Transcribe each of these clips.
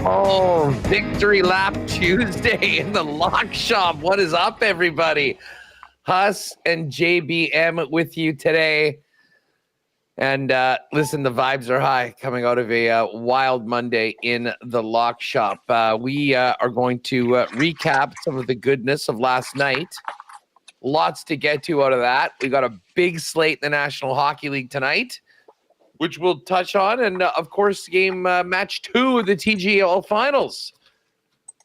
Oh, Victory Lap Tuesday in the Lock Shop. What is up, everybody? Huss and JBM with you today. And listen, the vibes are high coming out of a wild Monday in the Lock Shop. We are going to recap some of the goodness of last night. Lots to get to out of that. We got a big slate in the National Hockey League tonight, which we'll touch on. And, of course, match 2 of the TGL finals.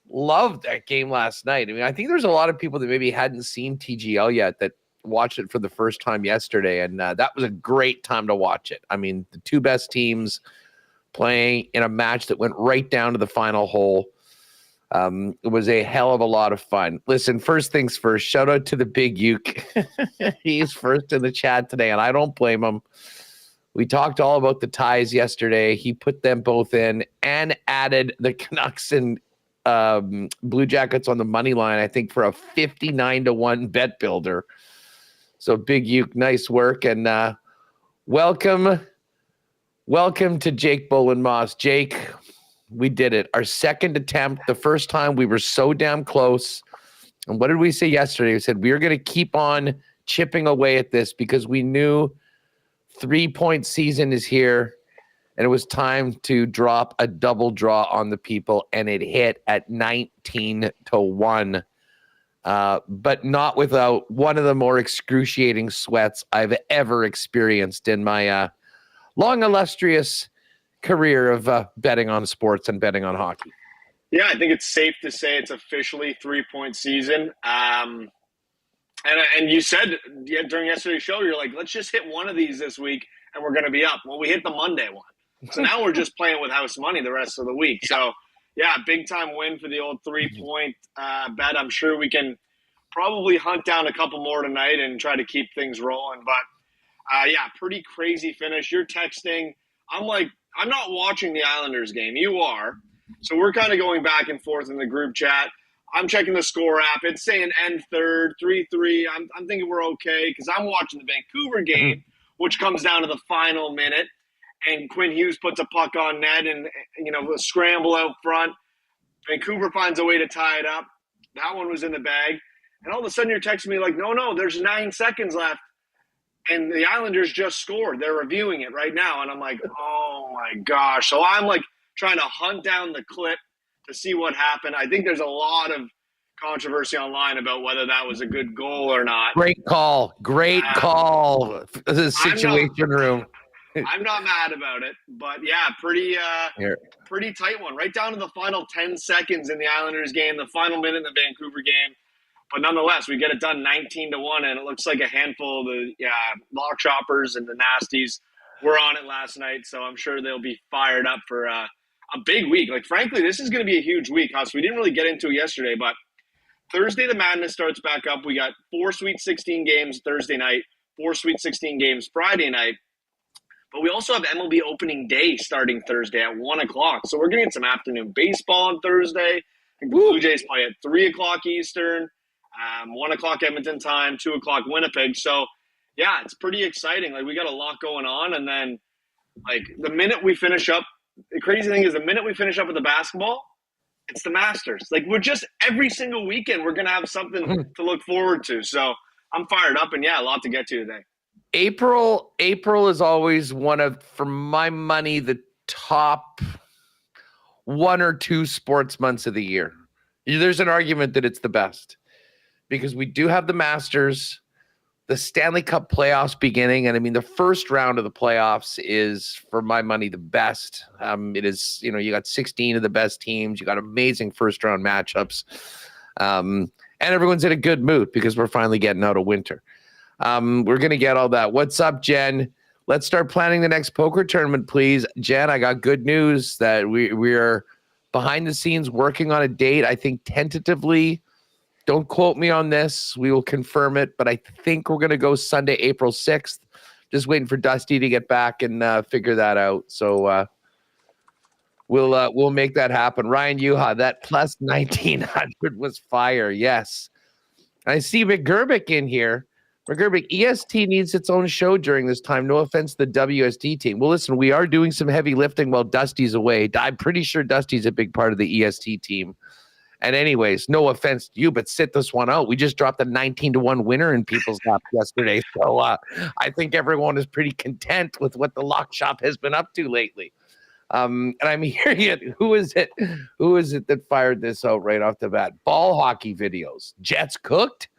Loved that game last night. I mean, I think there's a lot of people that maybe hadn't seen TGL yet that watched it for the first time yesterday. And that was a great time to watch it. I mean, the two best teams playing in a match that went right down to the final hole. It was a hell of a lot of fun. Listen, first things first, shout out to the Big Uke. He's first in the chat today, and I don't blame him. We talked all about the ties yesterday. He put them both in and added the Canucks and Blue Jackets on the money line, I think, for a 59-1 bet builder. So Big Uke, nice work. And welcome to Jake Boland-Moss. Jake, we did it. Our second attempt. The first time we were so damn close. And what did we say yesterday? We said we were going to keep on chipping away at this because we knew 3-point season is here, and it was time to drop a double draw on the people, and it hit at 19-1. But not without one of the more excruciating sweats I've ever experienced in my long, illustrious career of betting on sports and betting on hockey. Yeah, I think it's safe to say it's officially 3-point season. And you said during yesterday's show, you're like, let's just hit one of these this week and we're going to be up. Well, we hit the Monday one. So now we're just playing with house money the rest of the week. So, yeah, big time win for the old 3-point bet. I'm sure we can probably hunt down a couple more tonight and try to keep things rolling. But, yeah, pretty crazy finish. You're texting. I'm like, I'm not watching the Islanders game. You are. So we're kind of going back and forth in the group chat. I'm checking the score app. It's saying end third, 3-3. I'm thinking we're okay because I'm watching the Vancouver game, which comes down to the final minute. And Quinn Hughes puts a puck on net and, a scramble out front. Vancouver finds a way to tie it up. That one was in the bag. And all of a sudden you're texting me like, no, there's 9 seconds left. And the Islanders just scored. They're reviewing it right now. And I'm like, oh, my gosh. So I'm like trying to hunt down the clip to see what happened. I think there's a lot of controversy online about whether that was a good goal or not. Great call. The situation room. I'm not mad about it, but yeah, pretty tight one. Right down to the final 10 seconds in the Islanders game, the final minute in the Vancouver game. But nonetheless, we get it done 19-1, and it looks like a handful of the lock shoppers and the nasties were on it last night, so I'm sure they'll be fired up for a big week. Like, frankly, this is going to be a huge week, Huss. We didn't really get into it yesterday, but Thursday the madness starts back up. We got 4 Sweet 16 games Thursday night, 4 Sweet 16 games Friday night. But we also have MLB opening day starting Thursday at 1 o'clock. So we're going to get some afternoon baseball on Thursday. The Blue Jays play at 3 o'clock Eastern, 1 o'clock Edmonton time, 2 o'clock Winnipeg. So, yeah, it's pretty exciting. Like, we got a lot going on. And then, like, the minute we finish up, the crazy thing is the minute we finish up with the basketball, it's the Masters. Like, we're just every single weekend we're going to have something to look forward to. So I'm fired up, and, yeah, a lot to get to today. April is always one of, for my money, the top 1 or 2 sports months of the year. There's an argument that it's the best because we do have the Masters. the Stanley Cup playoffs beginning. And I mean, the first round of the playoffs is, for my money, the best. It is, you got 16 of the best teams. You got amazing first round matchups. And everyone's in a good mood because we're finally getting out of winter. We're going to get all that. What's up, Jen? Let's start planning the next poker tournament, please. Jen, I got good news that we're behind the scenes working on a date. I think tentatively, don't quote me on this, we will confirm it, but I think we're going to go Sunday, April 6th. Just waiting for Dusty to get back and figure that out. So we'll make that happen. Ryan Yuha, that plus 1900 was fire. Yes. I see McGurbick in here. McGurbick, EST needs its own show during this time. No offense to the WSD team. Well, listen, we are doing some heavy lifting while Dusty's away. I'm pretty sure Dusty's a big part of the EST team. And anyways, no offense to you, but sit this one out. We just dropped a 19-1 winner in people's lap yesterday. So I think everyone is pretty content with what the lock shop has been up to lately. And I'm hearing it. Who is it that fired this out right off the bat? Ball hockey videos. Jets cooked.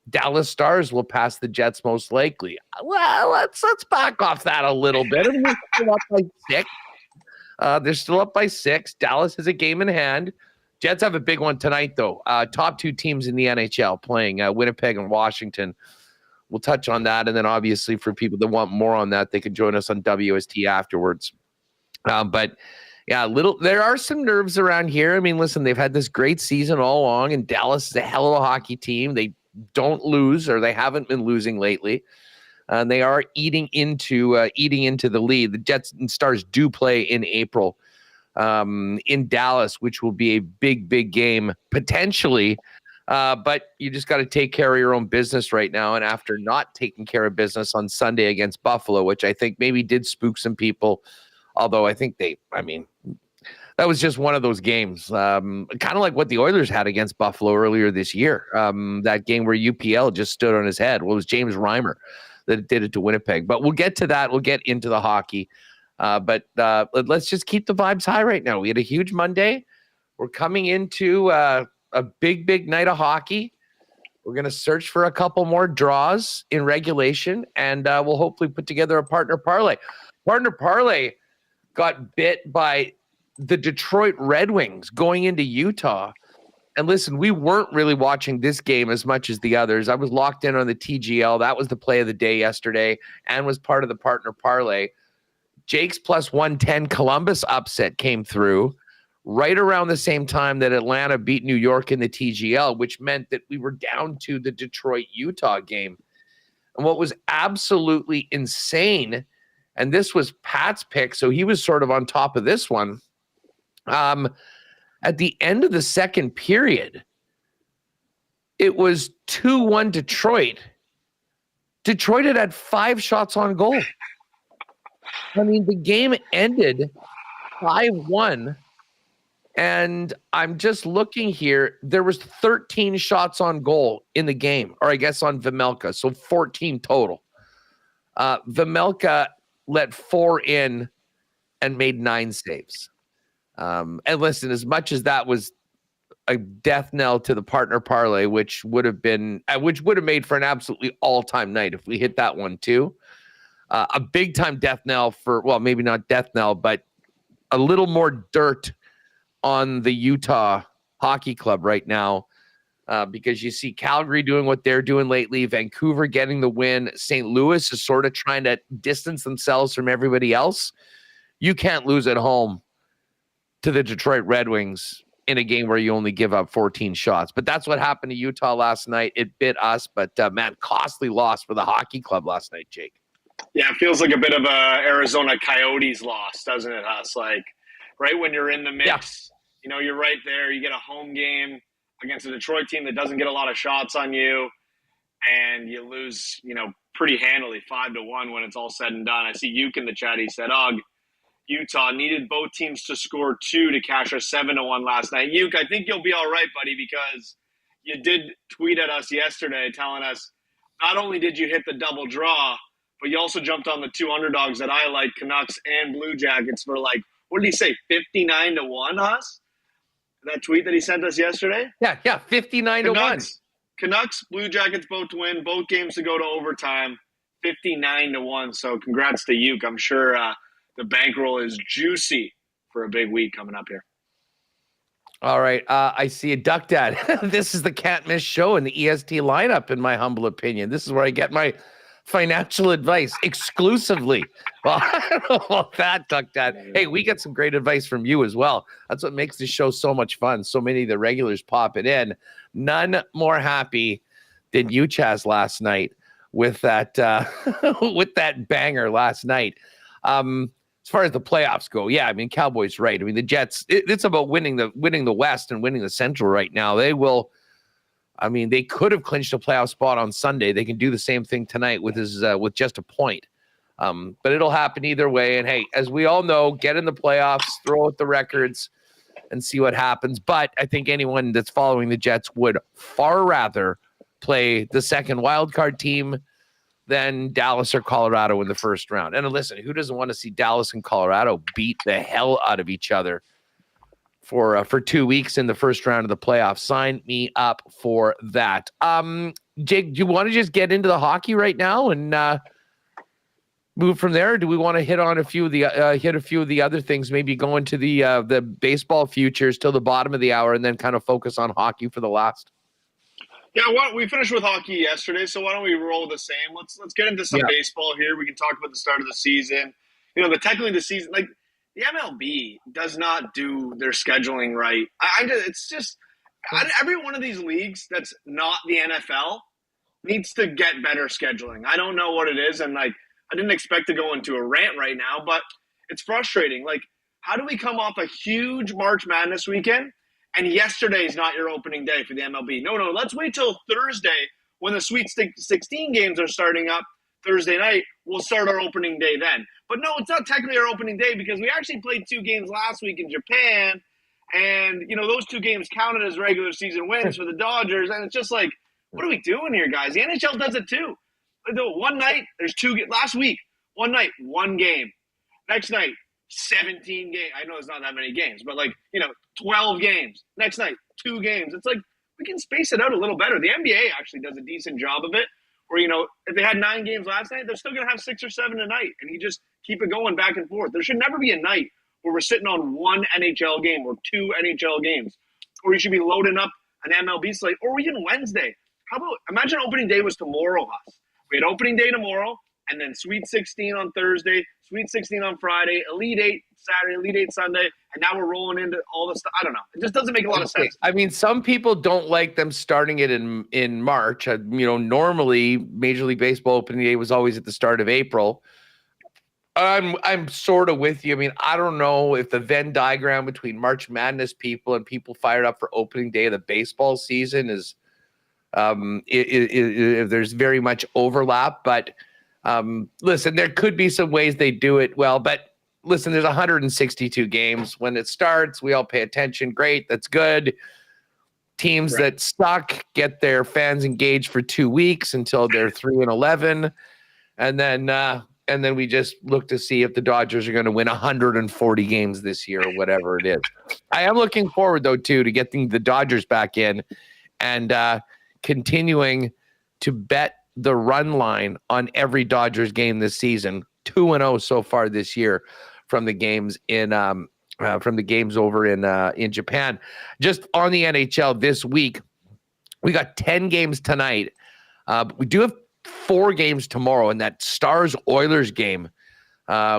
Dallas Stars will pass the Jets most likely. Well, let's back off that a little bit. I mean, they're still up by 6. They're still up by 6. Dallas has a game in hand. Jets have a big one tonight, though. Top 2 teams in the NHL playing, Winnipeg and Washington. We'll touch on that. And then, obviously, for people that want more on that, they can join us on WST afterwards. But, yeah, there are some nerves around here. I mean, listen, they've had this great season all along, and Dallas is a hell of a hockey team. They don't lose, or they haven't been losing lately. And they are eating into the lead. The Jets and Stars do play in April. In Dallas, which will be a big game potentially. But you just got to take care of your own business right now. And after not taking care of business on Sunday against Buffalo, which I think maybe did spook some people, although I think that was just one of those games, kind of like what the Oilers had against Buffalo earlier this year. That game where UPL just stood on his head. Well, it was James Reimer that did it to Winnipeg. But we'll get to that. We'll get into the hockey. But let's just keep the vibes high right now. We had a huge Monday. We're coming into a big night of hockey. We're going to search for a couple more draws in regulation, and we'll hopefully put together a partner parlay. Partner parlay got bit by the Detroit Red Wings going into Utah. And listen, we weren't really watching this game as much as the others. I was locked in on the TGL. That was the play of the day yesterday and was part of the partner parlay. Jake's plus 110 Columbus upset came through right around the same time that Atlanta beat New York in the TGL, which meant that we were down to the Detroit-Utah game. And what was absolutely insane, and this was Pat's pick, so he was sort of on top of this one, at the end of the second period, it was 2-1 Detroit. Detroit had 5 shots on goal. I mean, the game ended 5-1, and I'm just looking here. There was 13 shots on goal in the game, or I guess on Vejmelka, so 14 total. Vejmelka let 4 in and made 9 saves. And listen, as much as that was a death knell to the partner parlay, which would have made for an absolutely all-time night if we hit that one too. A big-time death knell for, well, maybe not death knell, but a little more dirt on the Utah Hockey Club right now because you see Calgary doing what they're doing lately, Vancouver getting the win, St. Louis is sort of trying to distance themselves from everybody else. You can't lose at home to the Detroit Red Wings in a game where you only give up 14 shots. But that's what happened to Utah last night. It bit us, but man, costly loss for the Hockey Club last night, Jake. Yeah, it feels like a bit of a Arizona Coyotes loss, doesn't it, Huss? Like, right when you're in the mix, you know, you're right there. You get a home game against a Detroit team that doesn't get a lot of shots on you, and you lose, you know, pretty handily 5-1 when it's all said and done. I see Uke in the chat. He said, Utah needed both teams to score 2 to cash a 7-1 last night. Uke, I think you'll be all right, buddy, because you did tweet at us yesterday telling us not only did you hit the double draw, but you also jumped on the 2 underdogs that I like, Canucks and Blue Jackets, for like, what did he say, 59-1, Huss? That tweet that he sent us yesterday? Yeah, 59-1. Canucks, Blue Jackets both to win. Both games to go to overtime. 59-1. So congrats to Uke. I'm sure the bankroll is juicy for a big week coming up here. All right. I see a Duck Dad. This is the can't miss show in the EST lineup, in my humble opinion. This is where I get my financial advice exclusively. Well, I don't know about that, Duck Dad. Hey, we get some great advice from you as well. That's what makes this show so much fun. So many of the regulars pop it in. None more happy than you, Chaz, last night with that with that banger last night. As far as the playoffs go, yeah, I mean, Cowboys right. I mean, the Jets, it's about winning the West and winning the Central right now. They will, I mean, they could have clinched a playoff spot on Sunday. They can do the same thing tonight with just a point. But it'll happen either way. And hey, as we all know, get in the playoffs, throw out the records, and see what happens. But I think anyone that's following the Jets would far rather play the second wildcard team than Dallas or Colorado in the first round. And listen, who doesn't want to see Dallas and Colorado beat the hell out of each other for 2 weeks in the first round of the playoffs? Sign me up for that. Jake, do you want to just get into the hockey right now and move from there? Or do we want to hit on a few of the other things? Maybe go into the baseball futures till the bottom of the hour, and then kind of focus on hockey for the last. Yeah, we finished with hockey yesterday, so why don't we roll the same? Let's get into some baseball here. We can talk about the start of the season. You know, technically the season, like the MLB does not do their scheduling right. Every one of these leagues that's not the NFL needs to get better scheduling. I don't know what it is, and I didn't expect to go into a rant right now, but it's frustrating. Like, how do we come off a huge March Madness weekend? And yesterday is not your opening day for the MLB. No, let's wait till Thursday when the Sweet 16 games are starting up Thursday night. We'll start our opening day then. But no, it's not technically our opening day because we actually played 2 games last week in Japan. And, you know, those 2 games counted as regular season wins for the Dodgers. And it's just like, what are we doing here, guys? The NHL does it too. One night, there's 2 – last week, one night, 1 game. Next night, 17 games. I know it's not that many games, but 12 games. Next night, 2 games. It's like we can space it out a little better. The NBA actually does a decent job of it where, if they had 9 games last night, they're still going to have 6 or 7 tonight. And you just keep it going back and forth. There should never be a night where we're sitting on 1 NHL game or 2 NHL games. Or you should be loading up an MLB slate or even Wednesday. How about imagine opening day was tomorrow, Huss. We had opening day tomorrow and then Sweet 16 on Thursday, Sweet 16 on Friday, Elite 8 Saturday, Elite 8 Sunday, and now we're rolling into all this stuff. I don't know. It just doesn't make a lot of sense. I mean, some people don't like them starting it in March. Normally Major League Baseball opening day was always at the start of April. I'm sort of with you. I mean, I don't know if the Venn diagram between March Madness people and people fired up for opening day of the baseball season is there's very much overlap, but listen, there could be some ways they do it well, but listen, there's 162 games. When it starts, we all pay attention. Great. That's good. Teams that suck get their fans engaged for 2 weeks until they're 3-11. And then we just look to see if the Dodgers are going to win 140 games this year or whatever it is. I am looking forward, though, too, to getting the Dodgers back in and continuing to bet the run line on every Dodgers game this season. 2-0 so far this year from the games over in Japan. Just on the NHL this week, we got 10 games tonight. We do have 4 games tomorrow, and that Stars-Oilers game,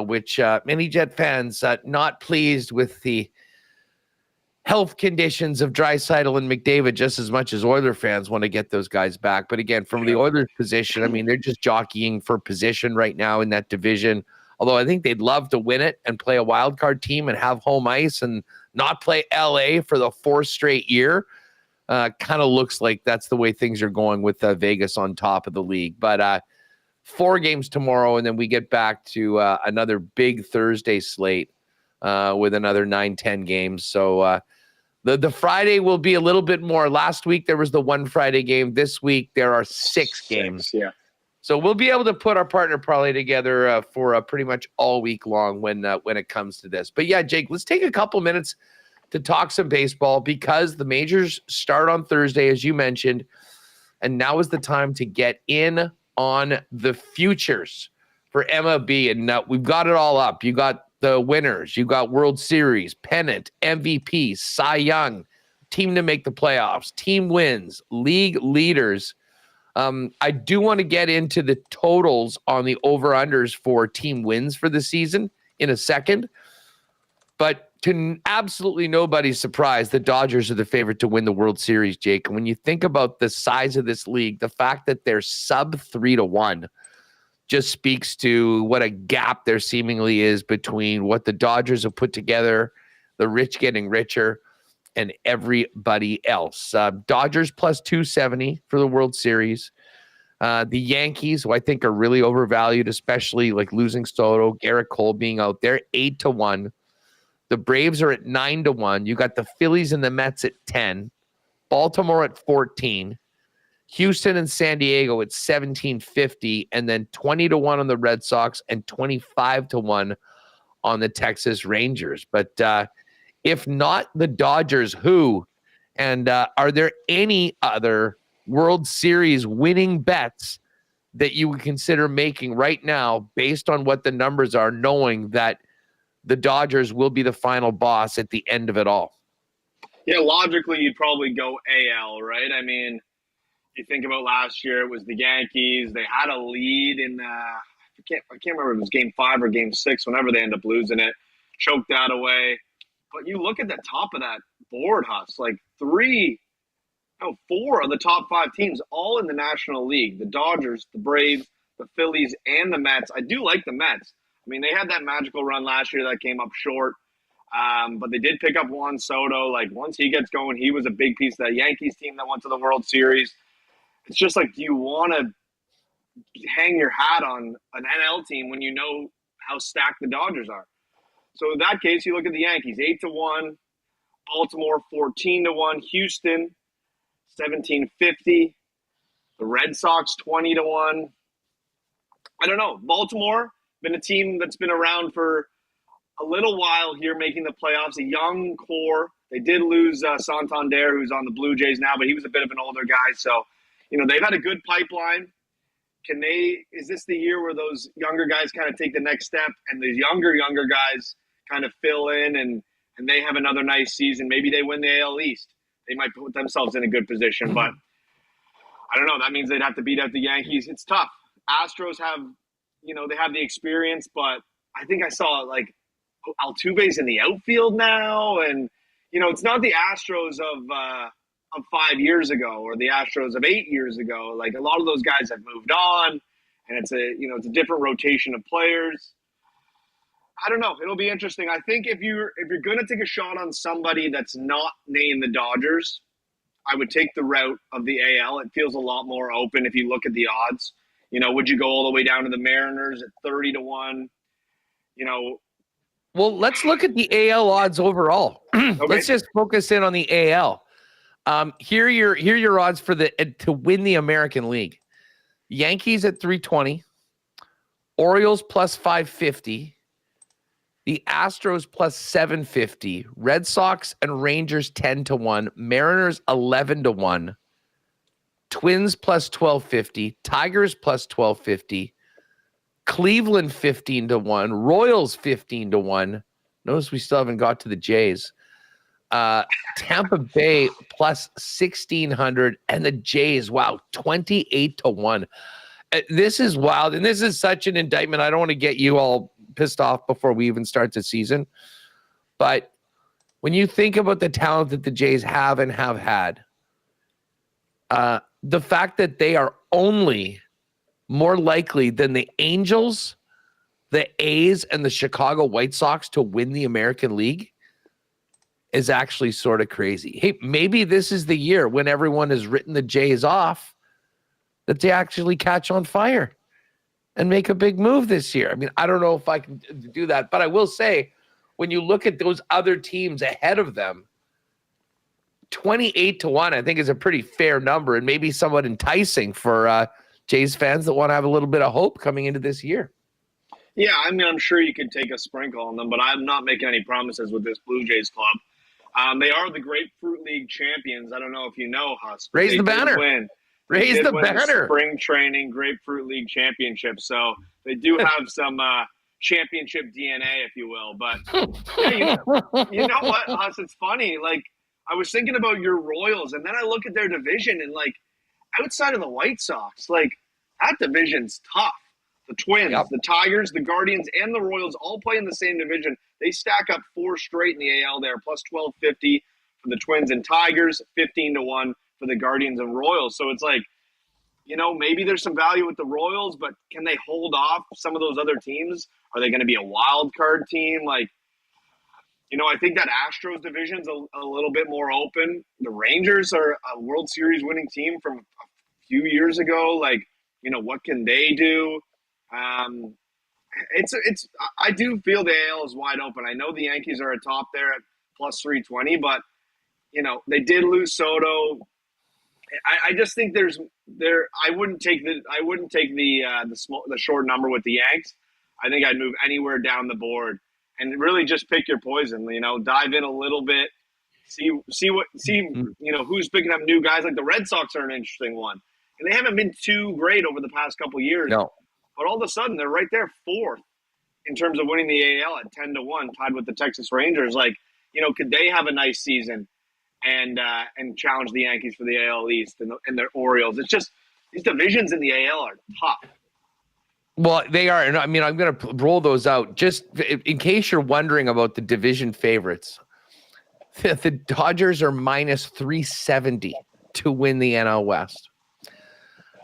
which many Jet fans not pleased with the health conditions of Draisaitl and McDavid just as much as Oiler fans want to get those guys back. But again, from the Oilers position, I mean, they're just jockeying for position right now in that division. Although I think they'd love to win it and play a wild card team and have home ice and not play LA for the 4th straight year. Kind of looks like that's the way things are going with Vegas on top of the league. But 4 games tomorrow, and then we get back to another big Thursday slate with another 9-10 games. So the Friday will be a little bit more. Last week there was the 1 Friday game. This week there are 6 games. Yeah. So we'll be able to put our partner parlay together for pretty much all week long when it comes to this. But yeah, Jake, let's take a couple minutes to talk some baseball because the majors start on Thursday, as you mentioned. And now is the time to get in on the futures for MLB. And we've got it all up. You got the winners. You got World Series, pennant, MVP, Cy Young, team to make the playoffs, team wins, league leaders. I do want to get into the totals on the over-unders for team wins for the season in a second. But to absolutely nobody's surprise, the Dodgers are the favorite to win the World Series, Jake. And when you think about the size of this league, the fact that they're sub 3-1 just speaks to what a gap there seemingly is between what the Dodgers have put together, the rich getting richer, and everybody else. Dodgers plus 270 for the World Series. The Yankees, who I think are really overvalued, especially like losing Soto, Garrett Cole being out there, 8-1. The Braves are at 9-1. You got the Phillies and the Mets at 10. Baltimore at 14. Houston and San Diego at 1750, and then 20-1 on the Red Sox and 25-1 on the Texas Rangers. But if not the Dodgers, who? And are there any other World Series winning bets that you would consider making right now based on what the numbers are, knowing that the Dodgers will be the final boss at the end of it all? Yeah, logically, you'd probably go AL, right? I mean, you think about last year, it was the Yankees. They had a lead in, I can't remember if it was Game 5 or Game 6, whenever they end up losing it. Choked that away. But you look at the top of that board, Huss, like 4 of the top 5 teams, all in the National League. The Dodgers, the Braves, the Phillies, and the Mets. I do like the Mets. I mean, they had that magical run last year that came up short. But they did pick up Juan Soto. Like, once he gets going, he was a big piece of that Yankees team that went to the World Series. It's just like, do you want to hang your hat on an NL team when you know how stacked the Dodgers are? So in that case, you look at the Yankees, 8-1, Baltimore 14-1, Houston 1750, the Red Sox 20-1. I don't know. Baltimore, been a team that's been around for a little while here, making the playoffs, a young core. They did lose Santander, who's on the Blue Jays now, but he was a bit of an older guy. So, they've had a good pipeline. Is this the year where those younger guys kind of take the next step and the younger guys kind of fill in and they have another nice season? Maybe they win the AL East. They might put themselves in a good position, but I don't know. That means they'd have to beat out the Yankees. It's tough. Astros have, they have the experience, but I think I saw like Altuve's in the outfield now. And, it's not the Astros of 5 years ago or the Astros of 8 years ago. Like, a lot of those guys have moved on, and it's a different rotation of players. I don't know. It'll be interesting. I think if you're going to take a shot on somebody that's not named the Dodgers, I would take the route of the AL. It feels a lot more open if you look at the odds. Would you go all the way down to the Mariners at 30-1? Well, let's look at the AL odds overall. Okay. Let's just focus in on the AL. Here are your odds for to win the American League. Yankees at 320, Orioles plus 550, the Astros plus 750, Red Sox and Rangers 10-1, Mariners 11-1, Twins plus 1250, Tigers plus 1250, Cleveland 15-1, Royals 15-1. Notice we still haven't got to the Jays. Tampa Bay plus 1,600, and the Jays, wow, 28-1. This is wild, and this is such an indictment. I don't want to get you all pissed off before we even start the season, but when you think about the talent that the Jays have and have had, the fact that they are only more likely than the Angels, the A's, and the Chicago White Sox to win the American League is actually sort of crazy. Hey, maybe this is the year when everyone has written the Jays off that they actually catch on fire and make a big move this year. I mean, I don't know if I can do that, but I will say, when you look at those other teams ahead of them, 28-1, I think, is a pretty fair number and maybe somewhat enticing for Jays fans that want to have a little bit of hope coming into this year. Yeah, I mean, I'm sure you could take a sprinkle on them, but I'm not making any promises with this Blue Jays club. They are the Grapefruit League champions. I don't know if you know, Huss. Raise the banner. Raise did the win banner. Spring Training Grapefruit League championship, so they do have some championship DNA, if you will. But yeah, you know what, Huss? It's funny. Like, I was thinking about your Royals, and then I look at their division, and like outside of the White Sox, like that division's tough. The Twins, Yep. the Tigers, the Guardians, and the Royals all play in the same division. They stack up 4 straight in the AL. They're plus 1250 for the Twins and Tigers, 15-1 for the Guardians and Royals. So it's like, maybe there's some value with the Royals, but can they hold off some of those other teams? Are they going to be a wild card team? Like, I think that Astros division's a little bit more open. The Rangers are a World Series winning team from a few years ago. Like, what can they do? I do feel the AL is wide open. I know the Yankees are atop there at plus 320, but they did lose Soto. I just think I wouldn't take the short number with the Yanks. I think I'd move anywhere down the board and really just pick your poison. Dive in a little bit, see who's picking up new guys. Like the Red Sox are an interesting one, and they haven't been too great over the past couple of years. No. But all of a sudden, they're right there fourth in terms of winning the AL at 10-1, tied with the Texas Rangers. Like, could they have a nice season and challenge the Yankees for the AL East and their Orioles? It's just these divisions in the AL are tough. Well, they are. And I mean, I'm going to roll those out just in case you're wondering about the division favorites. The Dodgers are minus 370 to win the NL West.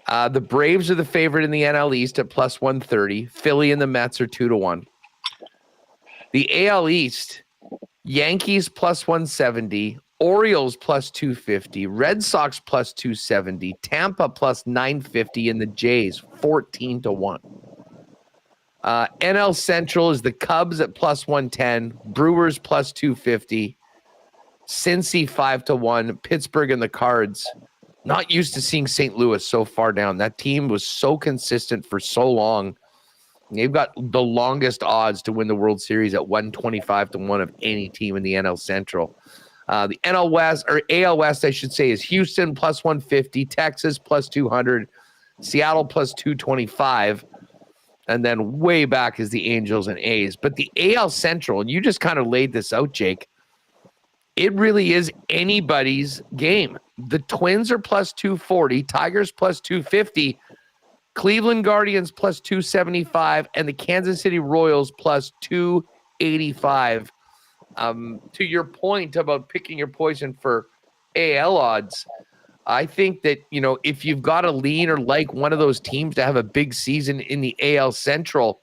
The Braves are the favorite in the NL East at plus 130. Philly and the Mets are 2-1. The AL East, Yankees plus 170, Orioles plus 250, Red Sox plus 270, Tampa plus 950, and the Jays 14-1. NL Central is the Cubs at plus 110, Brewers plus 250, Cincy 5-1, Pittsburgh and the Cards. Not used to seeing St. Louis so far down. That team was so consistent for so long. They've got the longest odds to win the World Series at 125-1 of any team in the NL Central. The NL West, or AL West, I should say, is Houston plus 150, Texas plus 200, Seattle plus 225, and then way back is the Angels and A's. But the AL Central, and you just kind of laid this out, Jake, it really is anybody's game. The Twins are plus 240, Tigers plus 250, Cleveland Guardians plus 275, and the Kansas City Royals plus 285. To your point about picking your poison for AL odds, I think that, if you've got to lean or like one of those teams to have a big season in the AL Central,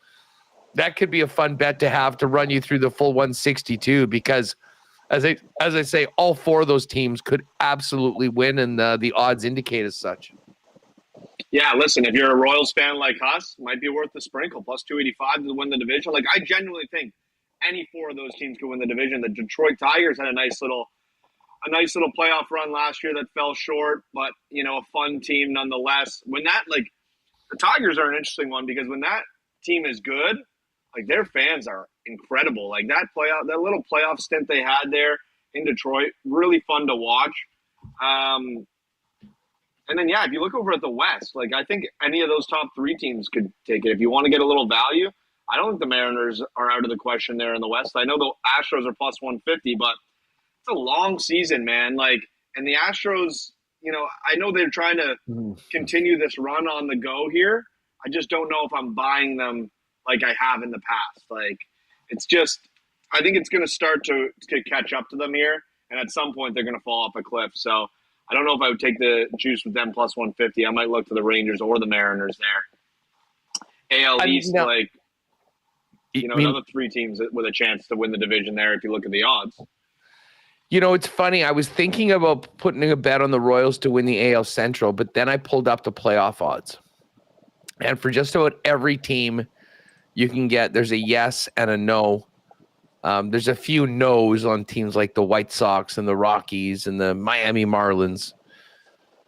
that could be a fun bet to have to run you through the full 162 because as I say, all 4 of those teams could absolutely win, and the odds indicate as such. Yeah, listen, if you're a Royals fan like us, might be worth the sprinkle. Plus 285 to win the division. Like, I genuinely think any 4 of those teams could win the division. The Detroit Tigers had a nice little playoff run last year that fell short, but a fun team nonetheless. When that the Tigers are an interesting one because when that team is good, like their fans are incredible. Like that little playoff stint they had there in Detroit, really fun to watch. And then if you look over at the West, like I think any of those top 3 teams could take it. If you want to get a little value, I don't think the Mariners are out of the question there in the West. I know the Astros are plus 150, but it's a long season, man. Like, and the Astros, I know they're trying to continue this run on the go here. I just don't know if I'm buying them like I have in the past. Like, it's just, I think it's going to start to catch up to them here, and at some point they're going to fall off a cliff. So I don't know if I would take the juice with them plus 150. I might look to the Rangers or the Mariners there. AL East, another 3 teams with a chance to win the division there if you look at the odds. It's funny. I was thinking about putting a bet on the Royals to win the AL Central, but then I pulled up the playoff odds. And for just about every team you can get, there's a yes and a no. There's a few no's on teams like the White Sox and the Rockies and the Miami Marlins.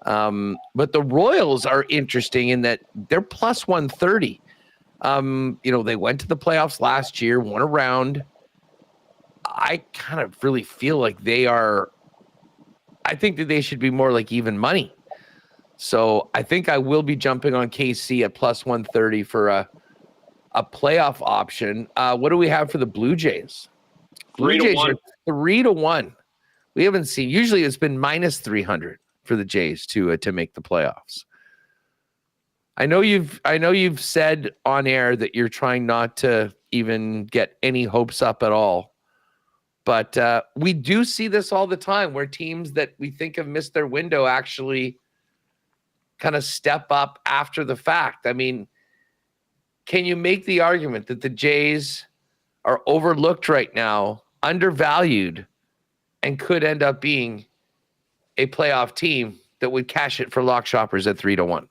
But the Royals are interesting in that they're plus 130. They went to the playoffs last year, won a round. I kind of really feel like I think that they should be more like even money. So I think I will be jumping on KC at plus 130 for a playoff option. What do we have for the Blue Jays? Blue Jays are 3-1. We haven't seen. Usually it's been minus 300 for the Jays to make the playoffs. I know you've said on air that you're trying not to even get any hopes up at all. But we do see this all the time where teams that we think have missed their window actually kind of step up after the fact. I mean, can you make the argument that the Jays are overlooked right now, undervalued, and could end up being a playoff team that would cash it for lock shoppers at 3-1?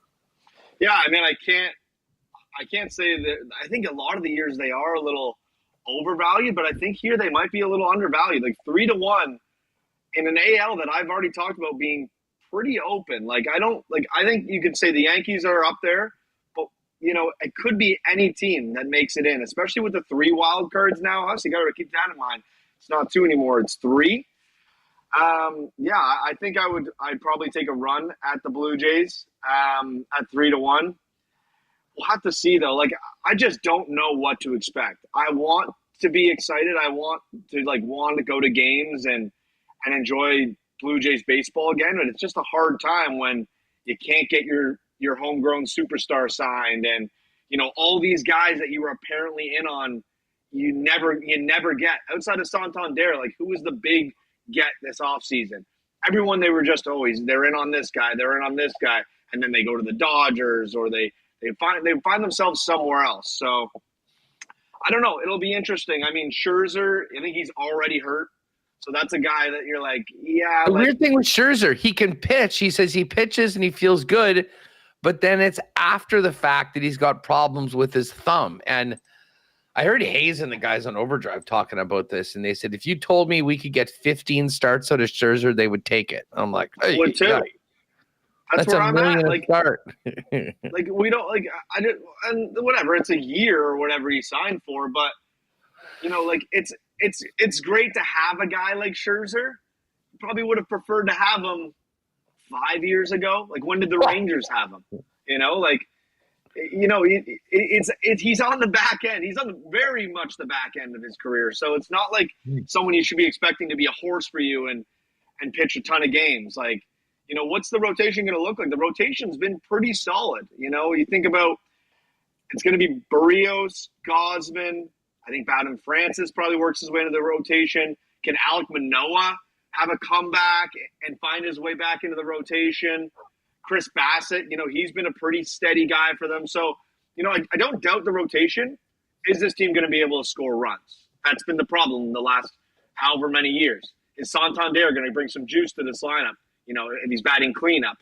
Yeah, I mean, I can't say that. I think a lot of the years they are a little overvalued, but I think here they might be a little undervalued. Like 3-1 in an AL that I've already talked about being pretty open. I think you could say the Yankees are up there, but it could be any team that makes it in, especially with the 3 wild cards now. You got to keep that in mind. It's not 2 anymore; it's 3. I think I'd probably take a run at the Blue Jays at 3-1. We'll have to see though. I just don't know what to expect. I want to be excited. I want to go to games and enjoy Blue Jays baseball again. But it's just a hard time when you can't get your homegrown superstar signed, and all these guys that you were apparently in on, you never get outside of Santander. Like, who was the big get this offseason? Everyone, they were just always they're in on this guy, and then they go to the Dodgers or they find themselves somewhere else. So I don't know. It'll be interesting. I mean, Scherzer, I think he's already hurt. So that's a guy that you're like, yeah. The weird thing with Scherzer, he can pitch. He says he pitches and he feels good, but then it's after the fact that he's got problems with his thumb. And I heard Hayes and the guys on Overdrive talking about this, and they said, if you told me we could get 15 starts out of Scherzer, they would take it. I'm like, hey, would too. Yeah. That's where I'm at. Start. We don't I did, and whatever. It's a year or whatever he signed for, but it's great to have a guy like Scherzer. Probably would have preferred to have him 5 years ago. Like, when did the Rangers have him? He's on the back end. He's on very much the back end of his career. So it's not like someone you should be expecting to be a horse for you and pitch a ton of games. What's the rotation going to look like? The rotation's been pretty solid. You think about, it's going to be Barrios, Gosman. I think Bowden Francis probably works his way into the rotation. Can Alek Manoah have a comeback and find his way back into the rotation? Chris Bassett, he's been a pretty steady guy for them. So, I don't doubt the rotation. Is this team going to be able to score runs? That's been the problem in the last however many years. Is Santander going to bring some juice to this lineup? If he's batting cleanup,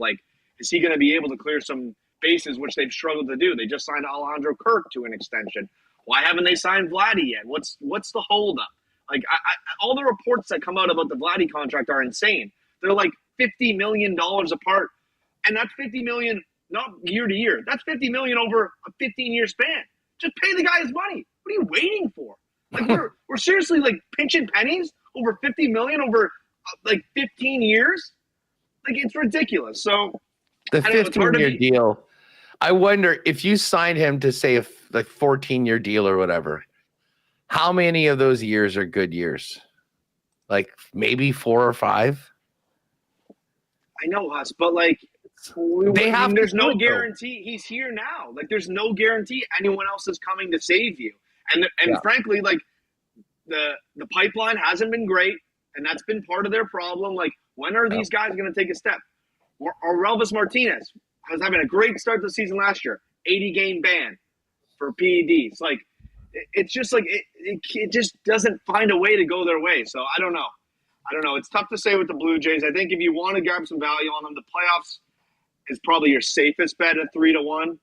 is he going to be able to clear some bases, which they've struggled to do? They just signed Alejandro Kirk to an extension. Why haven't they signed Vladdy yet? What's the holdup? All the reports that come out about the Vladdy contract are insane. They're like $50 million apart. And that's $50 million, not year to year. That's $50 million over a 15-year span. Just pay the guy his money. What are you waiting for? We're seriously pinching pennies over $50 million over 15 years. It's ridiculous. So the 15-year deal. I wonder if you signed him to say a 14-year deal or whatever, how many of those years are good years? Maybe 4 or 5. I know us, but there's no guarantee he's here now. There's no guarantee anyone else is coming to save you. And frankly, the pipeline hasn't been great, and that's been part of their problem. When are these guys going to take a step? Or Relvis Martinez was having a great start to the season last year, 80-game ban for PEDs. It's just it just doesn't find a way to go their way. So I don't know. It's tough to say with the Blue Jays. I think if you want to grab some value on them, the playoffs is probably your safest bet at 3-1.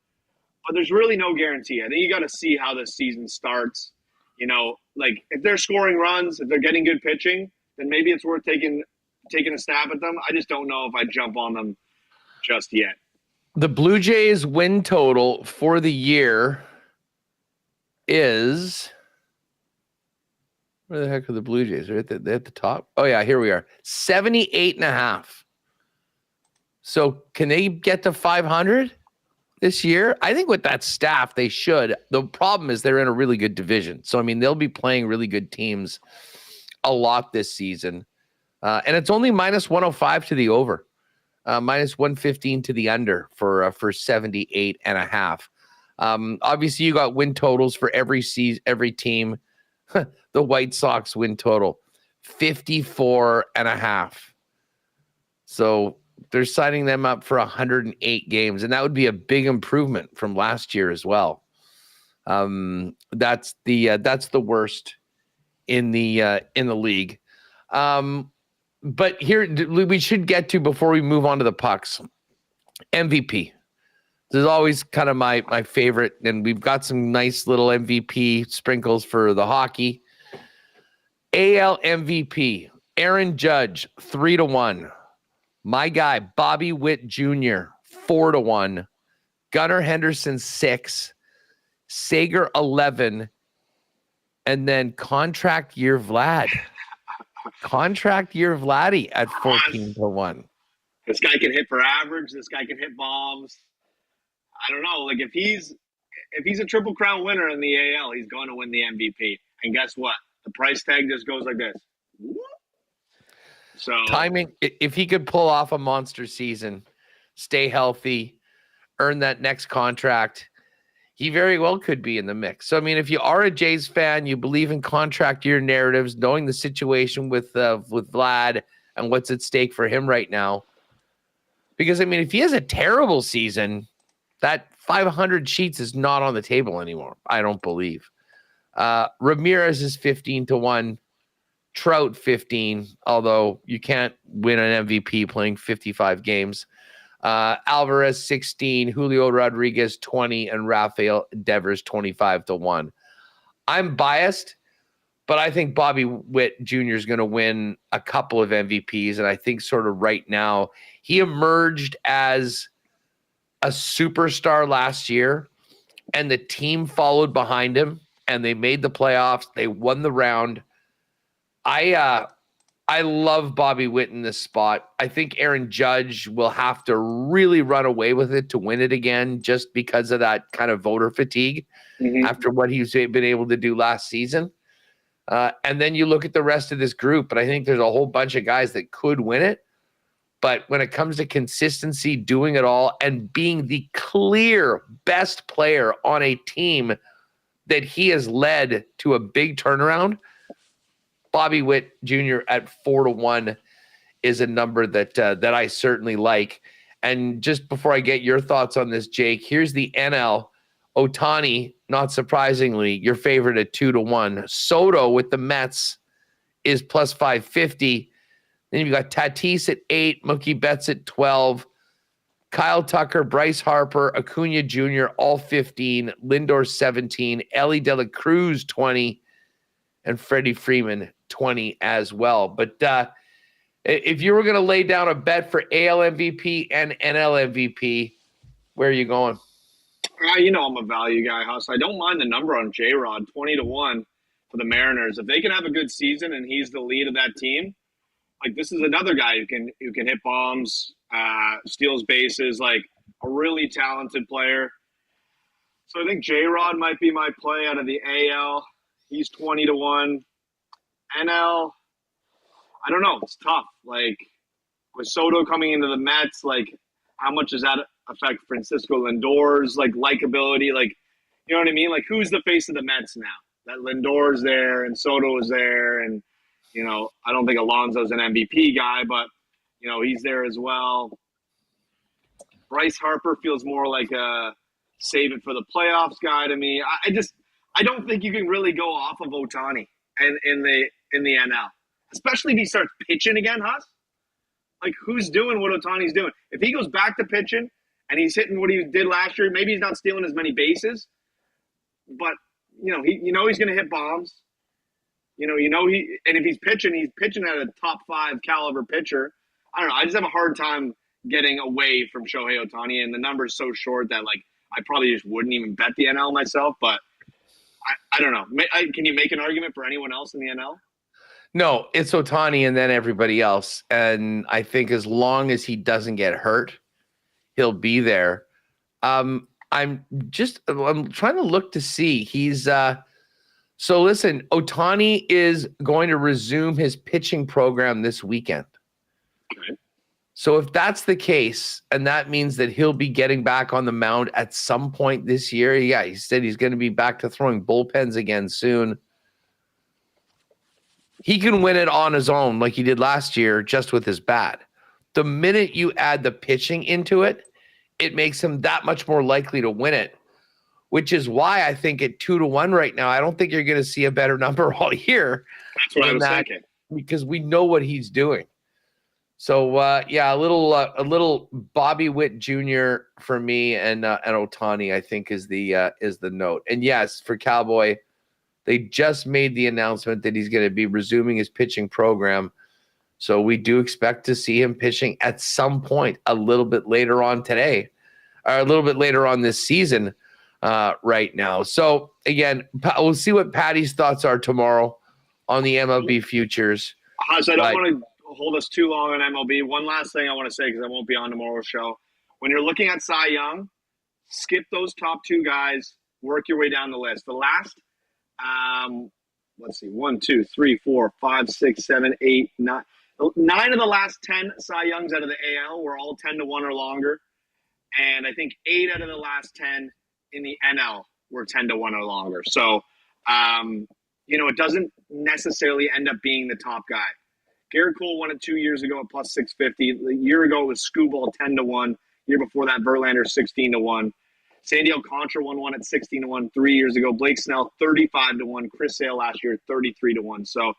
But there's really no guarantee. I think you got to see how this season starts. If they're scoring runs, if they're getting good pitching, then maybe it's worth taking a stab at them. I just don't know if I jump on them just yet. The Blue Jays win total for the year is, where the heck are the Blue Jays? They're at the top. Oh yeah, here we are. 78.5. So can they get to 500 this year? I think with that staff, they should. The problem is they're in a really good division. So, I mean, they'll be playing really good teams a lot this season. And it's only minus 105 to the over, minus 115 to the under for 78.5. Obviously, you got win totals for every team. The White Sox win total, 54.5. So they're signing them up for 108 games, and that would be a big improvement from last year as well. That's the worst in the league. But here we should get to, before we move on to the pucks, MVP. This is always kind of my favorite, and we've got some nice little MVP sprinkles for the hockey. AL MVP, Aaron Judge, 3-1. My guy, Bobby Witt Jr., 4-1. Gunnar Henderson, 6. Sager, 11. And then contract year Vlad. Contract year Vladdy at 14-1. This guy can hit for average. This guy can hit bombs. I don't know. Like, if he's a Triple Crown winner in the AL, he's going to win the MVP. And guess what? The price tag just goes like this. So timing, if he could pull off a monster season, stay healthy, earn that next contract, he very well could be in the mix. So, I mean, if you are a Jays fan, you believe in contract year narratives, knowing the situation with Vlad and what's at stake for him right now. Because, I mean, if he has a terrible season, that 500 sheets is not on the table anymore, I don't believe. Ramirez is 15-1. Trout, 15, although you can't win an MVP playing 55 games. Alvarez, 16, Julio Rodriguez, 20, and Rafael Devers, 25-1. I'm biased, but I think Bobby Witt Jr. is going to win a couple of MVPs, and I think sort of right now, he emerged as a superstar last year, and the team followed behind him, and they made the playoffs. They won the round. I love Bobby Witt in this spot. I think Aaron Judge will have to really run away with it to win it again, just because of that kind of voter fatigue after what he's been able to do last season. And then you look at the rest of this group, but I think there's a whole bunch of guys that could win it. But when it comes to consistency, doing it all, and being the clear best player on a team that he has led to a big turnaround, Bobby Witt Jr. at 4-1 is a number that I certainly like. And just before I get your thoughts on this, Jake, here's the NL. Ohtani, not surprisingly, your favorite at 2-1. Soto with the Mets is plus 550. Then you've got Tatis at 8, Mookie Betts at 12, Kyle Tucker, Bryce Harper, Acuna Jr., all 15, Lindor 17, Ellie De La Cruz 20, and Freddie Freeman 20 as well. But if you were going to lay down a bet for AL MVP and NL MVP, where are you going? You know I'm a value guy, Huss. I don't mind the number on J-Rod, 20-1 for the Mariners. If they can have a good season and he's the lead of that team, like, this is another guy who can hit bombs, steals bases, like a really talented player. So I think J-Rod might be my play out of the AL. He's 20-1. NL, I don't know. It's tough. Like, with Soto coming into the Mets, like, how much does that affect Francisco Lindor's, like, likability? Like, you know what I mean? Like, who's the face of the Mets now? That Lindor's there and Soto is there, and, you know, I don't think Alonso's an MVP guy, but, you know, he's there as well. Bryce Harper feels more like a save it for the playoffs guy to me. I don't think you can really go off of Ohtani in the NL, especially if he starts pitching again, Huss. Like, who's doing what Ohtani's doing? If he goes back to pitching and he's hitting what he did last year, maybe he's not stealing as many bases, but he's going to hit bombs. And if he's pitching at a top 5 caliber pitcher. I don't know. I just have a hard time getting away from Shohei Ohtani, and the number's so short that, like, I probably just wouldn't even bet the NL myself. But I don't know. Can you make an argument for anyone else in the NL? No, it's Ohtani and then everybody else. And I think as long as he doesn't get hurt, he'll be there. I'm trying to look to see. So listen, Ohtani is going to resume his pitching program this weekend. Okay. So if that's the case, and that means that he'll be getting back on the mound at some point this year, yeah, he said he's going to be back to throwing bullpens again soon. He can win it on his own like he did last year just with his bat. The minute you add the pitching into it, it makes him that much more likely to win it, which is why I think at 2-1 right now, I don't think you're going to see a better number all year. That's what I was thinking. Because we know what he's doing. So yeah, a little Bobby Witt Jr. for me, and Ohtani I think is the note. And yes, for Cowboy, they just made the announcement that he's going to be resuming his pitching program. So we do expect to see him pitching at some point a little bit later on today, or a little bit later on this season right now. So again, we'll see what Patty's thoughts are tomorrow on the MLB futures. I don't want to hold us too long on MLB. One last thing I want to say, because I won't be on tomorrow's show. When you're looking at Cy Young, skip those top two guys, work your way down the list. The last, let's see, 1, 2, 3, 4, 5, 6, 7, 8, 9. 9 of the last 10 Cy Youngs out of the AL were all 10-1 or longer. And I think 8 out of the last 10 in the NL were 10-1 or longer. So, it doesn't necessarily end up being the top guy. Garrett Cole won it 2 years ago at plus 650. A year ago it was Skubal 10-1. Year before that, Verlander 16-1. Sandy Alcantara won one at 16-1 3 years ago. Blake Snell 35-1. Chris Sale last year 33-1. So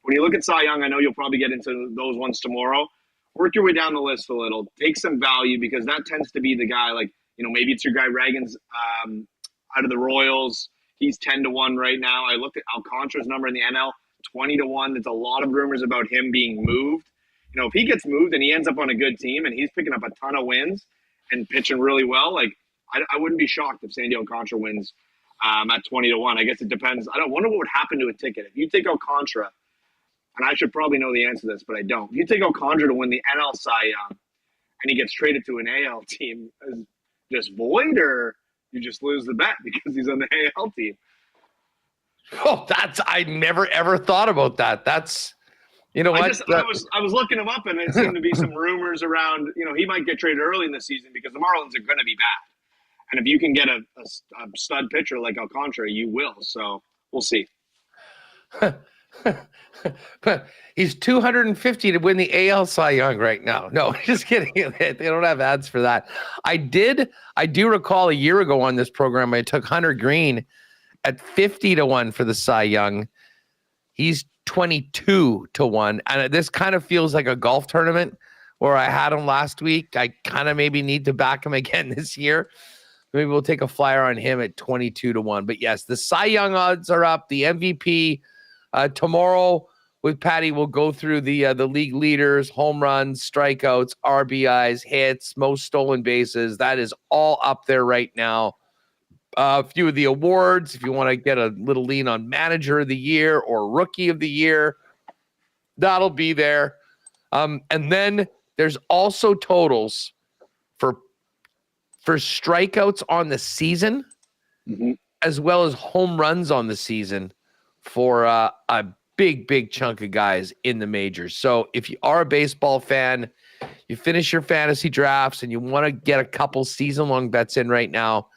when you look at Cy Young, I know you'll probably get into those ones tomorrow. Work your way down the list a little. Take some value, because that tends to be the guy, like, maybe it's your guy Reagan's out of the Royals. He's 10-1 right now. I looked at Alcantara's number in the NL, 20-1. There's a lot of rumors about him being moved. If he gets moved and he ends up on a good team and he's picking up a ton of wins and pitching really well, like, I wouldn't be shocked if Sandy Alcantara wins at 20-1. I guess it depends. I don't wonder what would happen to a ticket. If you take Alcantara, and I should probably know the answer to this, but I don't. If you take Alcantara to win the NL Cy Young and he gets traded to an AL team, is just void, or you just lose the bet because he's on the AL team? Oh, I never ever thought about that. That's, what? I was looking him up, and it seemed to be some rumors around, he might get traded early in the season because the Marlins are going to be bad. And if you can get a stud pitcher like Alcantara, you will. So we'll see. He's 250 to win the AL Cy Young right now. No, just kidding. They don't have ads for that. I do recall a year ago on this program, I took Hunter Green at 50-1 for the Cy Young. He's 22-1. And this kind of feels like a golf tournament where I had him last week. I kind of maybe need to back him again this year. Maybe we'll take a flyer on him at 22-1. But yes, the Cy Young odds are up. The MVP tomorrow with Patty, we'll go through the league leaders, home runs, strikeouts, RBIs, hits, most stolen bases. That is all up there right now. A few of the awards, if you want to get a little lean on manager of the year or rookie of the year, that'll be there. And then there's also totals for strikeouts on the season, as well as home runs on the season for a big chunk of guys in the majors. So if you are a baseball fan, you finish your fantasy drafts and you want to get a couple season-long bets in right now,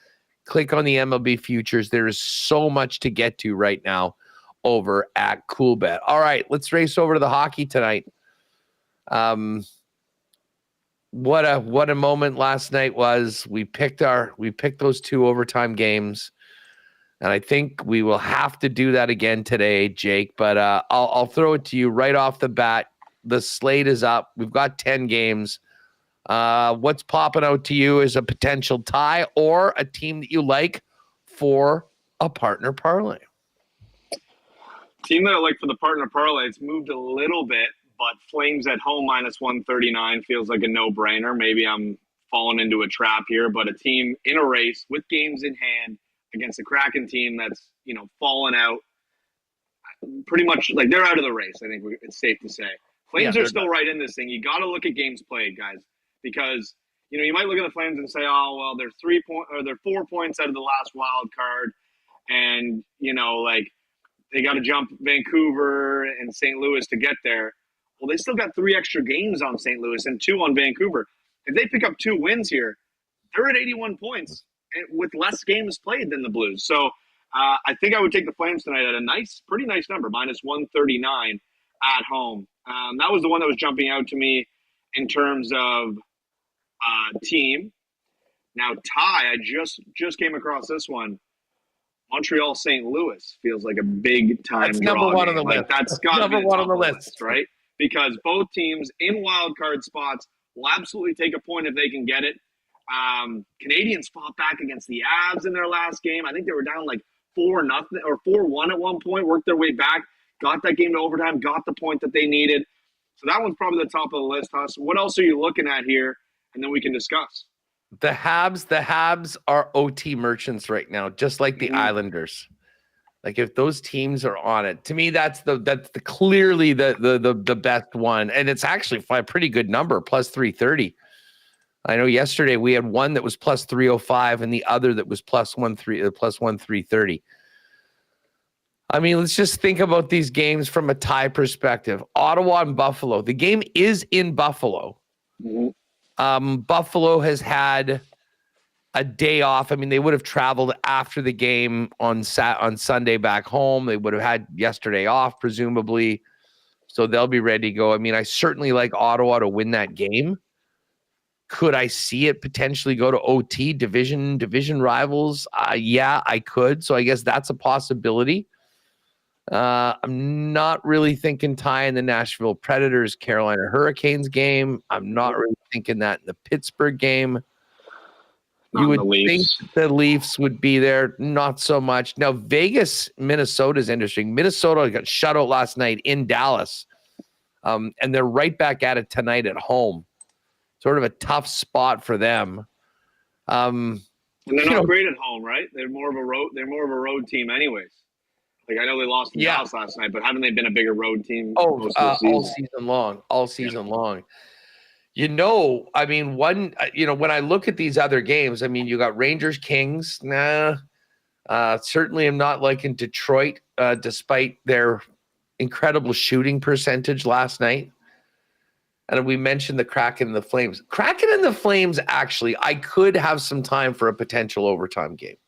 click on the MLB futures. There is so much to get to right now over at Coolbet. All right, let's race over to the hockey tonight. What a moment last night was. We picked those 2 overtime games. And I think we will have to do that again today, Jake. But I'll throw it to you right off the bat. The slate is up. We've got 10 games. What's popping out to you as a potential tie or a team that you like for a partner parlay? Team that I like for the partner parlay, it's moved a little bit, but Flames at home minus 139 feels like a no-brainer. Maybe I'm falling into a trap here, but a team in a race with games in hand against a Kraken team that's, fallen out. pretty much like they're out of the race. I think it's safe to say. Flames are still right in this thing. You got to look at games played, guys, because you might look at the Flames and say, "Oh, well, they're 4 points out of the last wild card, and like they got to jump Vancouver and St. Louis to get there." Well, they still got 3 extra games on St. Louis and 2 on Vancouver. If they pick up 2 wins here, they're at 81 points with less games played than the Blues. So I think I would take the Flames tonight at a pretty nice number, -139 at home. That was the one that was jumping out to me in terms of team. Now, Ty, I just came across this one. Montreal St. Louis feels like a big time. That's number one on the list. That's got to be number one on the list, right? Because both teams in wild card spots will absolutely take a point if they can get it. Canadians fought back against the Avs in their last game. I think they were down like 4-0 or 4-1 at one point, worked their way back, got that game to overtime, got the point that they needed. So that one's probably the top of the list, Huss. What else are you looking at here? And then we can discuss. The Habs are OT merchants right now, just like the Islanders. Like if those teams are on it, to me, that's clearly the best one. And it's actually a pretty good number, +330. I know yesterday we had one that was +305 and the other that was +1,330. I mean, let's just think about these games from a tie perspective. Ottawa and Buffalo. The game is in Buffalo. Buffalo has had a day off. I mean, they would have traveled after the game on Sunday back home. They would have had yesterday off, presumably. So they'll be ready to go. I mean, I certainly like Ottawa to win that game. Could I see it potentially go to OT, division rivals? Yeah, I could. So I guess that's a possibility. I'm not really thinking tying the Nashville Predators, Carolina Hurricanes game. I'm not really thinking that in the Pittsburgh game. You would think the Leafs would be there. Not so much. Now, Vegas, Minnesota is interesting. Minnesota got shut out last night in Dallas. And they're right back at it tonight at home. Sort of a tough spot for them. And they're not great at home, right? They're more of a road team anyways. Like I know they lost to Dallas last night, but haven't they been a bigger road team most of the season? All season long. I mean, when I look at these other games, I mean, you got Rangers, Kings. Certainly am not liking Detroit, despite their incredible shooting percentage last night. And we mentioned the Kraken and the Flames. Kraken and the Flames, actually, I could have some time for a potential overtime game.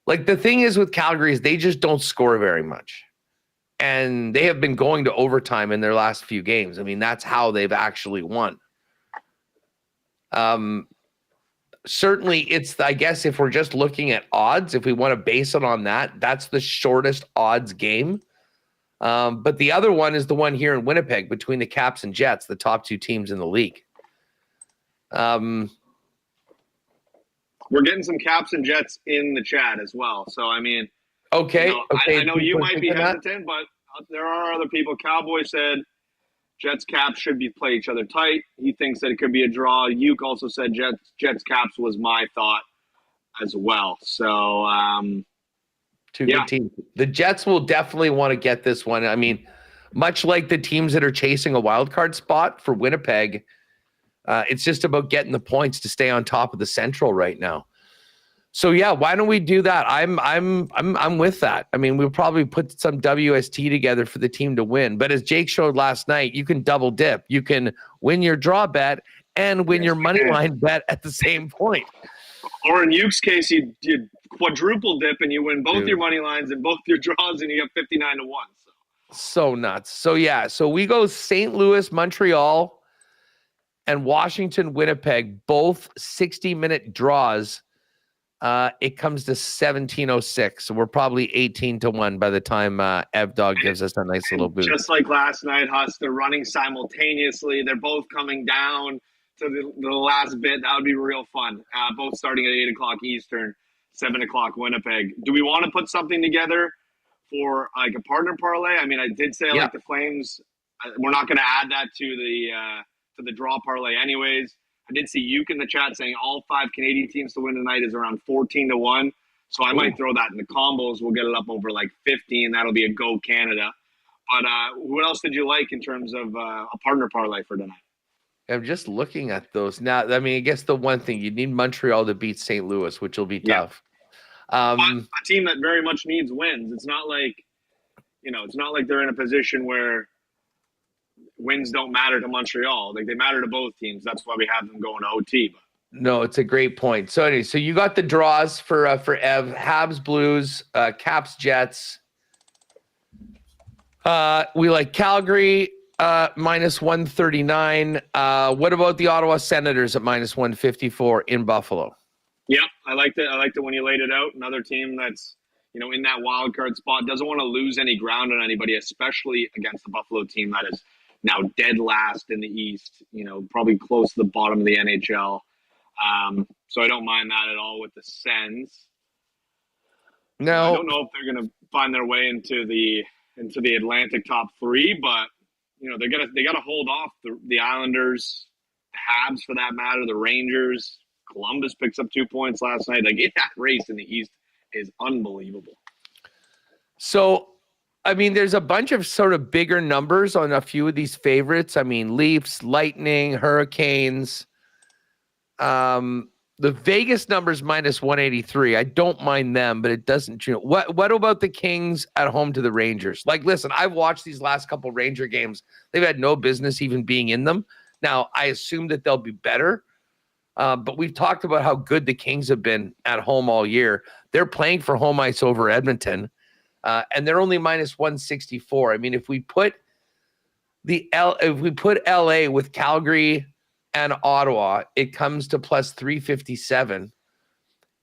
Like the thing is with Calgary is they just don't score very much. And they have been going to overtime in their last few games. I mean, that's how they've actually won. Certainly, I guess if we're just looking at odds, if we want to base it on that, that's the shortest odds game. But the other one is the one here in Winnipeg between the Caps and Jets, the top 2 teams in the league. We're getting some Caps and Jets in the chat as well. So, I mean, okay. I know you might be hesitant, but there are other people. Cowboy said Jets Caps should play each other tight. He thinks that it could be a draw. Uke also said Jets Caps was my thought as well. So, two good teams. The Jets will definitely want to get this one. I mean, much like the teams that are chasing a wild card spot for Winnipeg, it's just about getting the points to stay on top of the Central right now. So yeah, why don't we do that? I'm with that. I mean, we'll probably put some WST together for the team to win. But as Jake showed last night, you can double dip. You can win your draw bet and win your money line bet at the same point. Or in Uke's case, you quadruple dip and you win both your money lines and both your draws, and you have 59 to 1. So nuts. So yeah, so we go St. Louis, Montreal, and Washington, Winnipeg, both 60-minute draws. It comes to 1706. So we're probably 18 to 1 by the time Ev Dog gives us a nice little boost. Just like last night, Huss, they're running simultaneously. They're both coming down to the last bit. That would be real fun. Both starting at 8 o'clock Eastern, 7 o'clock Winnipeg. Do we want to put something together for like a partner parlay? I mean, I did say I like the Flames. We're not going to add that to the draw parlay anyways. I did see Uke in the chat saying all 5 Canadian teams to win tonight is around 14 to 1. So I might throw that in the combos. We'll get it up over like 50, and that'll be a go Canada. But what else did you like in terms of a partner parlay for tonight? I'm just looking at those now. I mean, I guess the one thing you need Montreal to beat St. Louis, which will be tough. But a team that very much needs wins. It's not like, it's not like they're in a position where wins don't matter to Montreal. Like, they matter to both teams. That's why we have them going to OT. But no, it's a great point. So anyway, so you got the draws for Ev, Habs, Blues, Caps, Jets. We like Calgary minus 139. What about the Ottawa Senators at minus 154 in Buffalo? Yeah, I liked it. I liked it when you laid it out. Another team that's, in that wild card spot, doesn't want to lose any ground on anybody, especially against the Buffalo team that is now dead last in the East, probably close to the bottom of the NHL. So I don't mind that at all with the Sens. No, I don't know if they're going to find their way into the Atlantic top three, but they got to hold off the Islanders, the Habs for that matter, the Rangers. Columbus picks up 2 points last night. Like, that race in the East is unbelievable. So, I mean, there's a bunch of sort of bigger numbers on a few of these favorites. I mean, Leafs, Lightning, Hurricanes. The Vegas numbers minus 183. I don't mind them, but it doesn't. What about the Kings at home to the Rangers? Like, listen, I've watched these last couple Ranger games. They've had no business even being in them. Now, I assume that they'll be better. But we've talked about how good the Kings have been at home all year. They're playing for home ice over Edmonton, and they're only minus 164. I mean, if we put LA with Calgary and Ottawa, it comes to plus 357.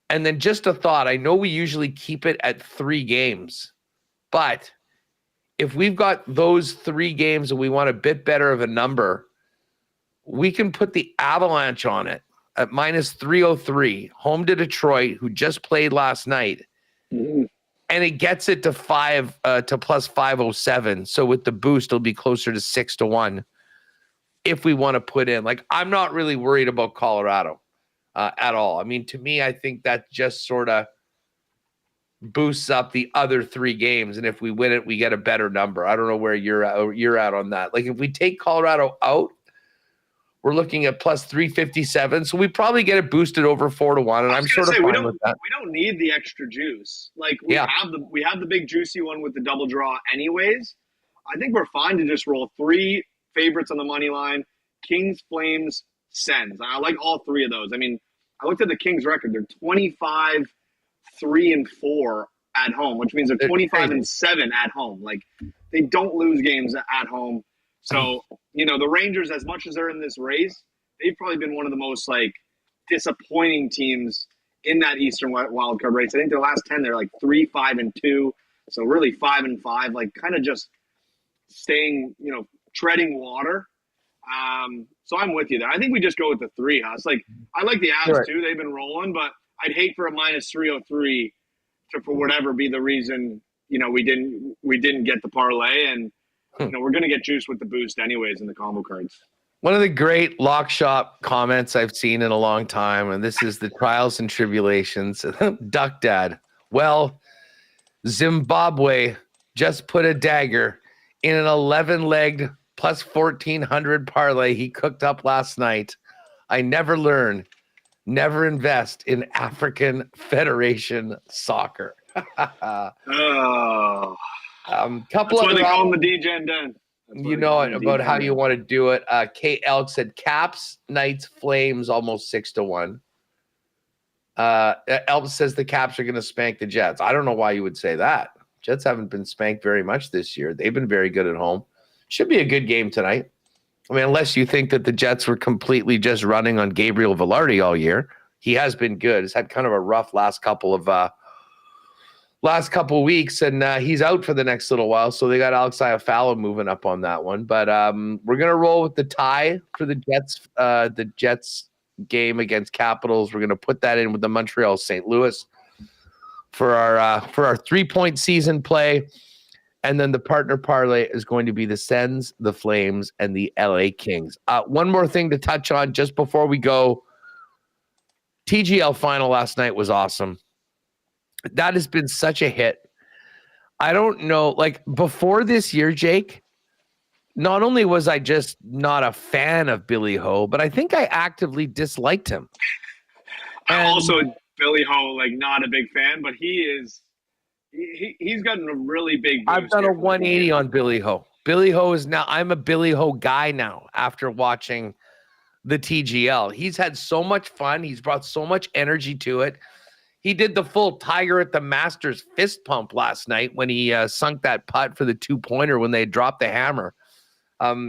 And then just a thought, I know we usually keep it at 3 games, but if we've got those 3 games and we want a bit better of a number, we can put the Avalanche on it at minus 303, home to Detroit, who just played last night. Mm-hmm. And it gets it to plus 507. So with the boost, it'll be closer to 6-1 if we want to put in. Like, I'm not really worried about Colorado at all. I mean, to me, I think that just sort of boosts up the other 3 games. And if we win it, we get a better number. I don't know where you're at on that. Like, if we take Colorado out, we're looking at plus 357, so we probably get it boosted over 4-1, and I'm sort of fine with that. We don't need the extra juice. Like, we have the big juicy one with the double draw anyways. I think we're fine to just roll 3 favorites on the money line: Kings, Flames, Sens. I like all 3 of those. I mean, I looked at the Kings record; they're 25, 3-4 at home, which means they're 25-7 at home. Like, they don't lose games at home. So, the Rangers, as much as they're in this race, they've probably been one of the most, disappointing teams in that Eastern wildcard race. I think their last 10, they're 3-5-2. So really 5-5, kind of just staying, treading water. So I'm with you there. I think we just go with the 3, Huss. I like the Avs too. They've been rolling, but I'd hate for a minus 303 to, for whatever, be the reason, we didn't get the parlay, and we're going to get juice with the boost anyways in the combo cards. One of the great lock shop comments I've seen in a long time, and this is the trials and tribulations. Duck Dad. Well, Zimbabwe just put a dagger in an 11-legged plus 1,400 parlay he cooked up last night. I never learn, never invest in African Federation soccer. Oh. Couple That's of why they call him the DJ and Den. You know about how you want to do it. Kate Elk said Caps, Knights, Flames almost 6-1. Elk says the Caps are going to spank the Jets. I don't know why you would say that. Jets haven't been spanked very much this year. They've been very good at home. Should be a good game tonight. I mean, unless you think that the Jets were completely just running on Gabriel Velarde all year. He has been good. He's had kind of a rough last couple weeks, and he's out for the next little while. So they got Alex Iafallo moving up on that one. But we're gonna roll with the tie for the Jets. The Jets game against Capitals. We're gonna put that in with the Montreal St. Louis for our 3-point season play, and then the partner parlay is going to be the Sens, the Flames, and the LA Kings. One more thing to touch on just before we go. TGL final last night was awesome. That has been such a hit. I don't know, like before this year, Jake, not only was I just not a fan of Billy Ho, but I think I actively disliked him. I'm also Billy Ho, like not a big fan, but he's gotten a really big boost. I've done a 180 on Billy Ho. Billy Ho is now, I'm a Billy Ho guy now after watching the TGL. He's had so much fun. He's brought so much energy to it. He did the full Tiger at the Masters fist pump last night when he sunk that putt for the 2-pointer when they dropped the hammer.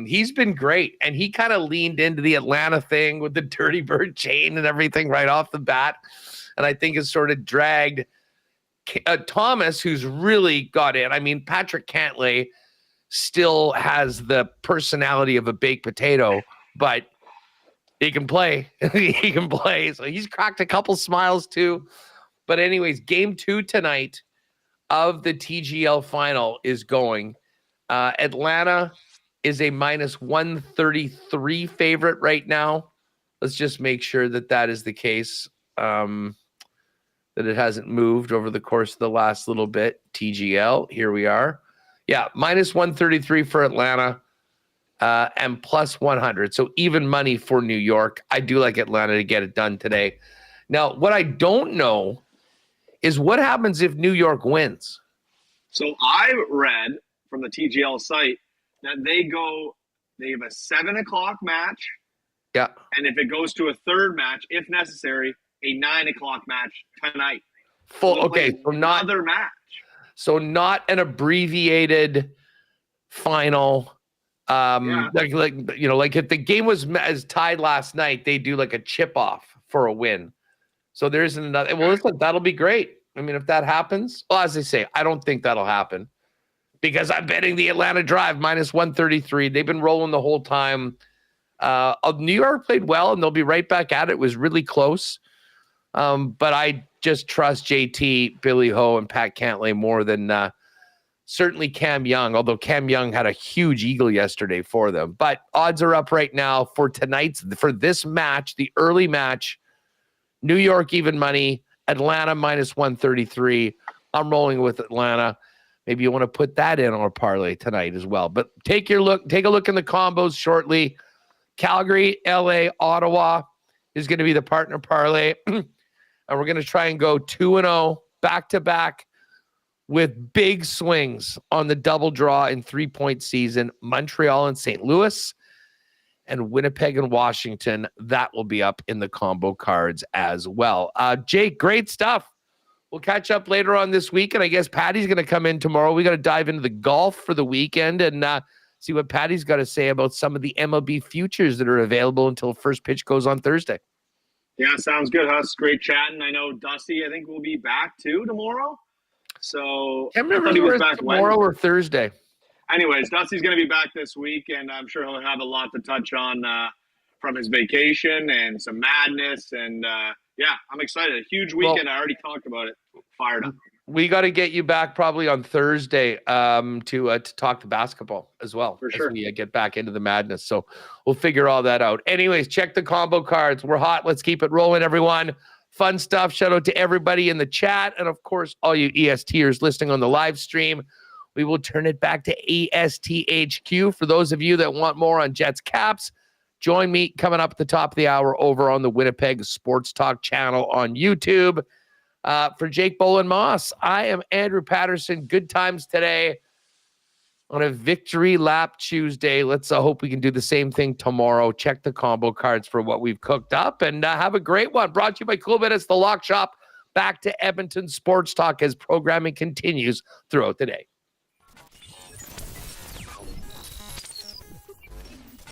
He's been great, and he kind of leaned into the Atlanta thing with the Dirty Bird chain and everything right off the bat, and I think has sort of dragged Thomas, who's really got in. I mean, Patrick Cantlay still has the personality of a baked potato, but he can play. He can play, so he's cracked a couple smiles too. But anyways, game 2 tonight of the TGL final is going. Atlanta is a minus 133 favorite right now. Let's just make sure that that is the case, that it hasn't moved over the course of the last little bit. TGL, here we are. Yeah, minus 133 for Atlanta and plus 100. So even money for New York. I do like Atlanta to get it done today. Now, what I don't know is what happens if New York wins. So I read from the TGL site that they have a 7 o'clock match. Yeah. And if it goes to a third match, if necessary, a 9 o'clock match tonight. Full. Okay. So not another match. So not an abbreviated final. Like if the game was as tied last night, they do like a chip off for a win. So there isn't another. Well, listen, that'll be great. I mean, if that happens, well, as I say, I don't think that'll happen because I'm betting the Atlanta Drive minus 133. They've been rolling the whole time. New York played well, and they'll be right back at it. It was really close. But I just trust JT, Billy Ho, and Pat Cantlay more than certainly Cam Young, although Cam Young had a huge eagle yesterday for them. But odds are up right now for this match, the early match. New York even money, Atlanta minus 133. I'm rolling with Atlanta. Maybe you want to put that in on a parlay tonight as well. But take a look in the combos shortly. Calgary, LA, Ottawa is going to be the partner parlay. And we're going to try and go 2-0 back-to-back with big swings on the double draw in 3-point season. Montreal and St. Louis and Winnipeg and Washington. That will be up in the combo cards as well. Jake, great stuff. We'll catch up later on this week. And I guess Patty's going to come in tomorrow. We got to dive into the golf for the weekend and see what Patty's got to say about some of the MLB futures that are available until first pitch goes on Thursday. Yeah, sounds good, Huss. Great chatting. I know Dusty, I think, will be back too tomorrow. So I remember he was back tomorrow or Thursday. Anyways, Dusty's going to be back this week, and I'm sure he'll have a lot to touch on from his vacation and some madness. And yeah, I'm excited. A huge weekend. Well, I already talked about it. Fired up. We got to get you back probably on Thursday to talk to basketball as well. For sure. As we get back into the madness. So we'll figure all that out. Anyways, check the combo cards. We're hot. Let's keep it rolling, everyone. Fun stuff. Shout out to everybody in the chat. And of course, all you ESTers listening on the live stream. We will turn it back to ASTHQ. For those of you that want more on Jets Caps, join me coming up at the top of the hour over on the Winnipeg Sports Talk channel on YouTube. For Jake Bolin Moss, I am Andrew Patterson. Good times today on a victory lap Tuesday. Let's hope we can do the same thing tomorrow. Check the combo cards for what we've cooked up and have a great one. Brought to you by Coolbet. It's the Lock Shop. Back to Edmonton Sports Talk as programming continues throughout the day.